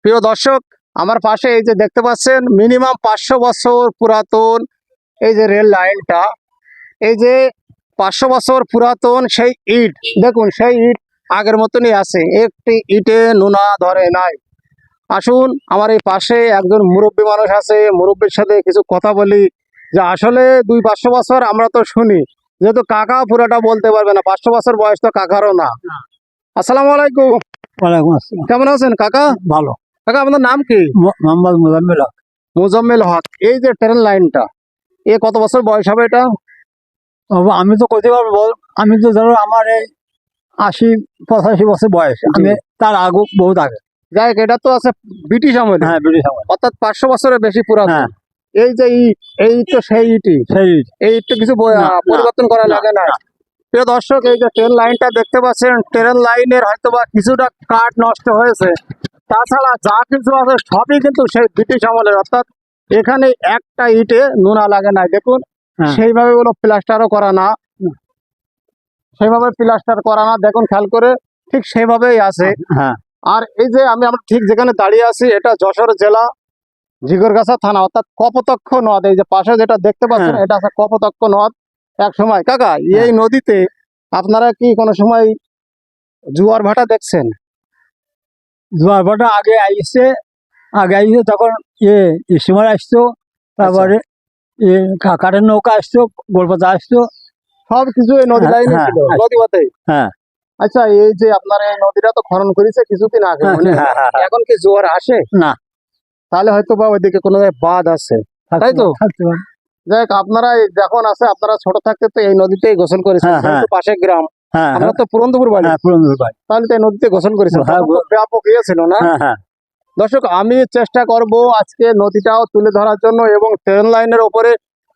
প্রিয় দর্শক, আমার পাশে এই যে দেখতে পাচ্ছেন মিনিমাম 500 বছর পুরাতন এই যে রেল লাইনটা, এই যে 500 বছর পুরাতন সেই ইট, দেখুন সেই ইট আগের মতনই আছে, একটি ইটে নুনা ধরে নাই। আসুন, আমার এই পাশে একজন মুরব্বী মানুষ আছে, মুরব্বীর সাথে কিছু কথা বলি যে আসলে 200-500 বছর আমরা তো শুনি, যেহেতু কাকা পুরাটা বলতে পারবে না, 500 বছর বয়স তো কাকারও না। আসসালামু আলাইকুম। ওয়ালাইকুম আসসালাম। কেমন আছেন কাকা? ভালো। কাকা আপনার নাম কি? মোহাম্মদ মুজাম্মিল হক। মোজাম্মেল হক। এই যে ট্রেন লাইনটা, এ কত বছর বয়স হবে এটা? বাবা, আমি তো করতে পারবো বল, আমি তো ধরো আমার এই 80-85 বছর বয়স, আমি তার আগে বহুত আগে। যাই হোক, এটা তো আছে ব্রিটিশ আমলে, হ্যাঁ, ব্রিটিশ আমল। অর্থাৎ 500 বছরের বেশি পুরাতন। হ্যাঁ, এই যে ইট, এই তো সেই ইটই, সেই এই ইটটা কিছু না, পরিবর্তন করা না, লাগে না। না। প্রিয় দর্শক, এই যে ট্রেন লাইনটা দেখতে পাচ্ছেন, ট্রেন লাইনের হয়তোবা কিছুটা কাঠ নষ্ট হয়েছে, তাছাড়া যা কিছু আছে সবই কিন্তু সেই ব্রিটিশ আমলের, অর্থাৎ এখানে একটা ইটে নুনা লাগে না। দেখুন হ্যাঁ। সেইভাবে হলো প্লাস্টারও করা না, সেইভাবে প্লাস্টার করা না, দেখুন খেয়াল করে ঠিক সেইভাবেই আছে। হ্যাঁ, আর এই যে আমরা ঠিক যেখানে দাঁড়িয়ে আছি, এটা যশোর জেলা ঝিগরগাছা থানা, অর্থাৎ কপোতাক্ষ নদ। এই যে পাশে যেটা দেখতে পাচ্ছেন, হ্যাঁ। এটা আছে কপোতাক্ষ নদ। এক সময় কাকা এই নদীতে আপনারা কি কোনো সময় জোয়ার ভাটা দেখছেন? জোয়ার ভাটা আগে আইসে তখন স্টিমার আসতো, তারপরে কাঠের নৌকা আসতো, গোলপাতা আসতো। সব কিছু এই নদী লাইনে হ্যাঁ, ছিল, হ্যাঁ। নদী পথে। হ্যাঁ, আচ্ছা, এই যে আপনার এই নদীটা তো খনন করেছে কিছুদিন আগে, হ্যাঁ, মনে হয়। হ্যাঁ, হ্যাঁ, হ্যাঁ। এখন কি জোয়ার আসে? না। তাহলে হয়তো বা ওইদিকে কোনো বাঁধ আছে, তাই তো? থাকতে পারে। যাই হোক, আপনারা যখন আছে, আপনারা ছোট থাকতে তো এই নদীতেই গোসল করেছেন, হ্যাঁ, হ্যাঁ। যেহেতু পাশে গ্রাম, হ্যাঁ, আমরা তো পুরন্দপুর বাড়ি, হ্যাঁ, পুরন্দর ভাই। তাহলে তো এই নদীতে গোসল করেছেন, হ্যাঁ, তখন তো ব্যাপক ইয়ে ছিল না? হ্যাঁ, হ্যাঁ। দর্শক, আমি চেষ্টা করব আজকে নদীটাও তুলে ধরার জন্য, এবং ট্রেন লাইনের ওপরে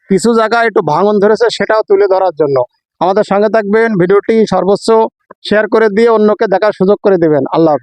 কিছু জায়গায় একটু ভাঙন ধরেছে সেটাও তুলে ধরার জন্য। আমাদের সঙ্গে থাকবেন, ভিডিওটি সর্বোচ্চ শেয়ার করে দিয়ে অন্যকে দেখার সুযোগ করে দেবেন। আল্লাহ হাফেজ।